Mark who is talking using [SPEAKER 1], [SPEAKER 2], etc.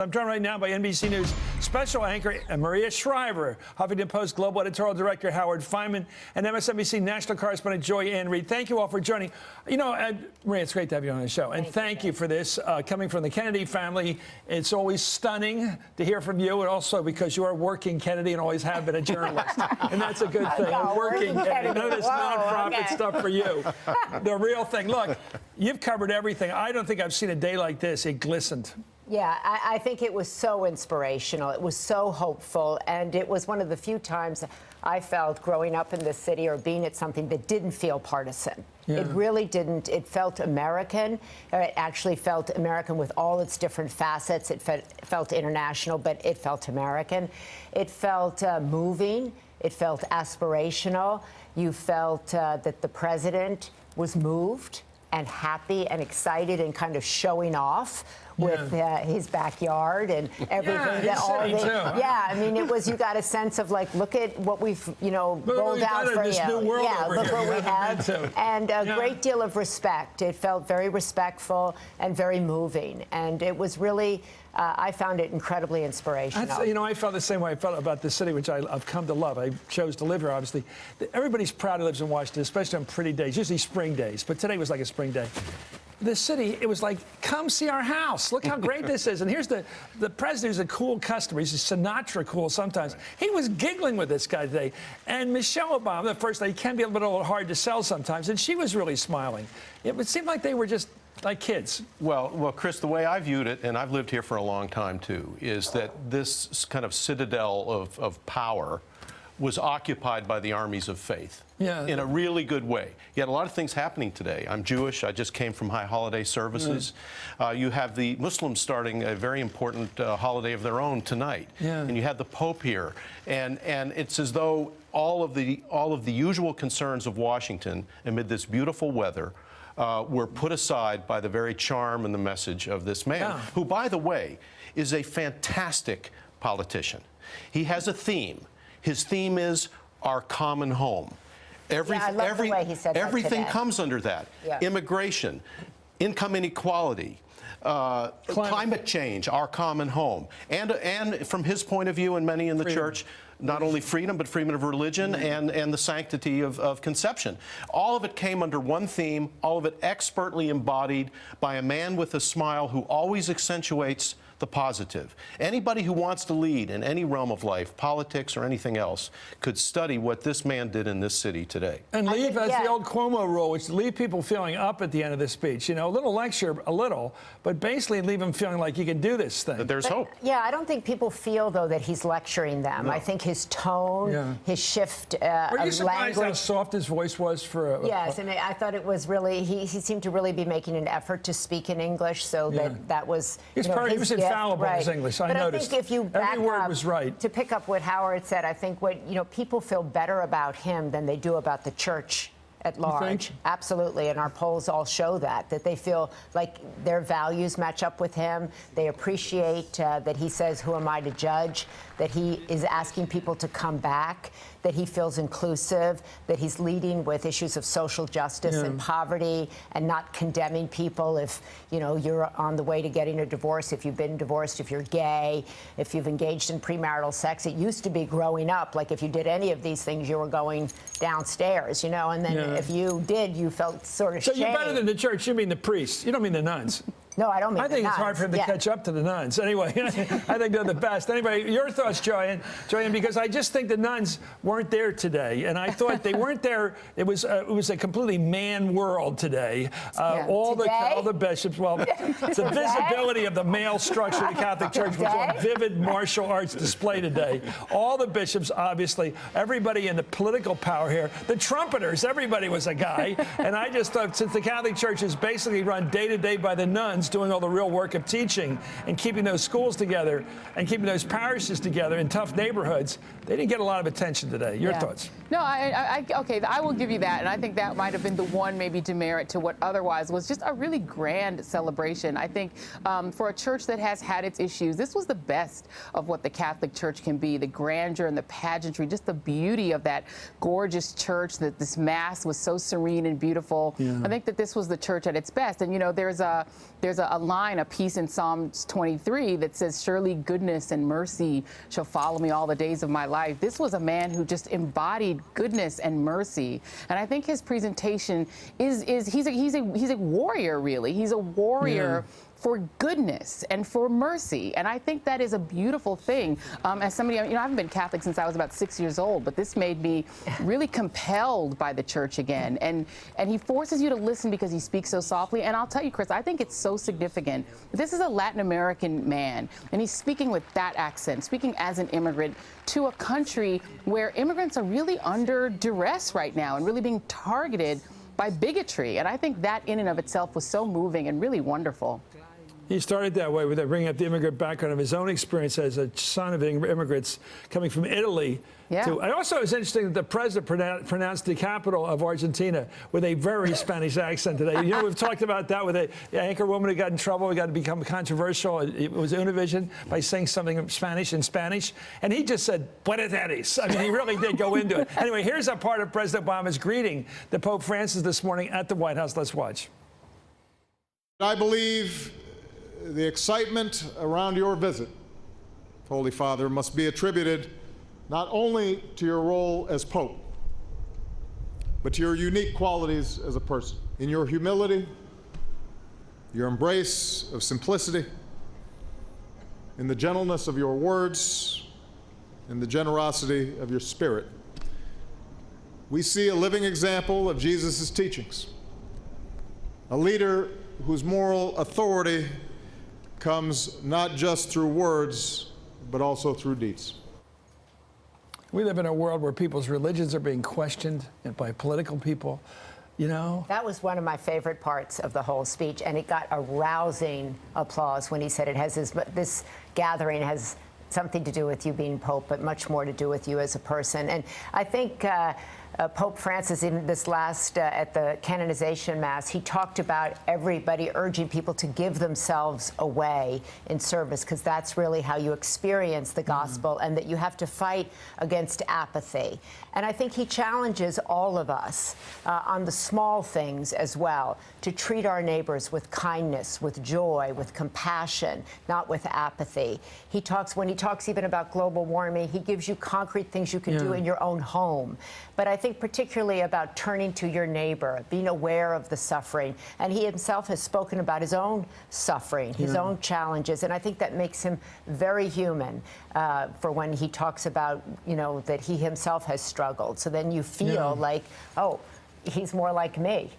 [SPEAKER 1] I'm joined right now by NBC News special anchor Maria Shriver, Huffington Post Global Editorial Director Howard Fineman, and MSNBC National Correspondent Reid. Thank you all for joining. You know, Maria, it's great to have you on the show. And thank you for this. Coming from the Kennedy family, it's always stunning to hear from you, and also because you are working Kennedy and always have been a journalist. And that's a good thing.
[SPEAKER 2] No,
[SPEAKER 1] working Kennedy. None of this nonprofit stuff for you. The real thing. Look, you've covered everything. I don't think I've seen a day like this. It glistened.
[SPEAKER 2] Yeah, I think it was so inspirational. It was so hopeful. And it was one of the few times I felt growing up in this city or being at something that didn't feel partisan. Yeah. It really didn't. It felt American. It actually felt American with all its different facets. It felt international, but it felt American. It felt moving. It felt aspirational. You felt that the president was moved and happy and excited and kind of showing off with his backyard and everything. I mean, it was, you got a sense of like, look at what we've, rolled out for you. Look what we have. And a great deal of respect. It felt very respectful and very moving. And it was really, I found it incredibly inspirational.
[SPEAKER 1] I felt the same way I felt about this city, which I've come to love. I chose to live here, obviously. Everybody's proud who lives in Washington, especially on pretty days, usually spring days. But today was like a spring day. The city, it was like, come see our house. Look how great this is. And here's the president, who's a cool customer. He's Sinatra cool sometimes. He was giggling with this guy today. And Michelle Obama, the first lady, can be a little hard to sell sometimes. And she was really smiling. It seemed like they were just like kids.
[SPEAKER 3] Well, Chris, the way I viewed it, and I've lived here for a long time too, is that this kind of citadel of power was occupied by the armies of faith in a really good way. You had a lot of things happening today. I'm Jewish. I just came from high holiday services. You have the Muslims starting a very important holiday of their own tonight. And you had the Pope here. And it's as though all of the usual concerns of Washington amid this beautiful weather were put aside by the very charm and the message of this man, who, by the way, is a fantastic politician. He has a theme. His theme is our common home.
[SPEAKER 2] I love the way he said that
[SPEAKER 3] everything
[SPEAKER 2] today.
[SPEAKER 3] comes under that. Immigration, income inequality, climate change, our common home. And from his point of view and many in the church, not only freedom, but freedom of religion and the sanctity of conception. All of it came under one theme, all of it expertly embodied by a man with a smile who always accentuates the positive. Anybody who wants to lead in any realm of life, politics or anything else, could study what this man did in this city today.
[SPEAKER 1] And leave, that's the old Cuomo rule, which leave people feeling up at the end of the speech. A little lecture, but basically leave them feeling like you can do this thing.
[SPEAKER 3] That there's hope.
[SPEAKER 2] Yeah, I don't think people feel, though, that he's lecturing them. I think his tone, his shift of language.
[SPEAKER 1] Were you surprised how soft his voice was for a...
[SPEAKER 2] Yes, and I thought it was really, he seemed to really be making an effort to speak in English, so that was,
[SPEAKER 1] he was infallible in his English, I noticed.
[SPEAKER 2] I think if you back
[SPEAKER 1] every word was right.
[SPEAKER 2] To pick up what Howard said, I think people feel better about him than they do about the church at large. Absolutely, and our polls all show that they feel like their values match up with him. They appreciate that he says, who am I to judge, that he is asking people to come back, that he feels inclusive, that he's leading with issues of social justice and poverty and not condemning people if, you're on the way to getting a divorce, if you've been divorced, if you're gay, if you've engaged in premarital sex. It used to be growing up, like if you did any of these things, you were going downstairs, and then if you did, you felt sort of
[SPEAKER 1] So you're better than the church. You mean the priests. You don't mean the nuns.
[SPEAKER 2] No, I don't mean
[SPEAKER 1] I think it's hard for him to catch up to the nuns. Anyway, I think they're the best. Anyway, your thoughts, Joanne, because I just think the nuns weren't there today, and I thought they weren't there. It was a completely man world today. All the bishops. Well, the visibility of the male structure of the Catholic Church was on vivid martial arts display today. All the bishops, obviously, everybody in the political power here, the trumpeters, everybody was a guy. And I just thought, since the Catholic Church is basically run day to day by the nuns, doing all the real work of teaching and keeping those schools together and keeping those parishes together in tough neighborhoods, they didn't get a lot of attention today. Your thoughts?
[SPEAKER 4] No, okay, I will give you that, and I think that might have been the one maybe demerit to what otherwise was just a really grand celebration. I think for a church that has had its issues, this was the best of what the Catholic Church can be, the grandeur and the pageantry, just the beauty of that gorgeous church, that this Mass was so serene and beautiful. Yeah. I think that this was the church at its best. And, you know, there's a line, a piece in Psalms 23 that says, "Surely goodness and mercy shall follow me all the days of my life." This was a man who just embodied goodness and mercy, and I think his presentation he's a warrior, really. He's a warrior. Yeah. For goodness and for mercy, and I think that is a beautiful thing. As somebody, you know, I haven't been Catholic since I was about 6 years old, but this made me really compelled by the church again. And he forces you to listen because he speaks so softly. And I'll tell you, Chris, I think it's so significant. This is a Latin American man, and he's speaking with that accent, speaking as an immigrant to a country where immigrants are really under duress right now and really being targeted by bigotry. And I think that in and of itself was so moving and really wonderful.
[SPEAKER 1] He started that way with bringing up the immigrant background of his own experience as a son of immigrants coming from Italy. Yeah. And also, it was interesting that the president pronounced the capital of Argentina with a very Spanish accent today. You know, we've talked about that with the anchor woman who got in trouble. We got to become controversial. It was Univision by saying something in Spanish, and he just said, "Buenas tardes." I mean, he really did go into it. Anyway, here's a part of President Obama's greeting to Pope Francis this morning at the White House. Let's watch.
[SPEAKER 5] I believe the excitement around your visit, Holy Father, must be attributed not only to your role as Pope, but to your unique qualities as a person. In your humility, your embrace of simplicity, in the gentleness of your words, in the generosity of your spirit. We see a living example of Jesus' teachings, a leader whose moral authority comes not just through words, but also through deeds.
[SPEAKER 1] We live in a world where people's religions are being questioned by political people, you know?
[SPEAKER 2] That was one of my favorite parts of the whole speech, and it got a rousing applause when he said this gathering has something to do with you being Pope, but much more to do with you as a person. And I think Pope Francis, in this last, at the canonization Mass, he talked about everybody urging people to give themselves away in service, because that's really how you experience the gospel, and that you have to fight against apathy. And I think he challenges all of us on the small things as well, to treat our neighbors with kindness, with joy, with compassion, not with apathy. When he talks even about global warming, he gives you concrete things you can do in your own home. But I think particularly about turning to your neighbor, being aware of the suffering. And he himself has spoken about his own suffering, his own challenges. And I think that makes him very human for when he talks about, you know, that he himself has struggled. So then you feel like, oh, he's more like me.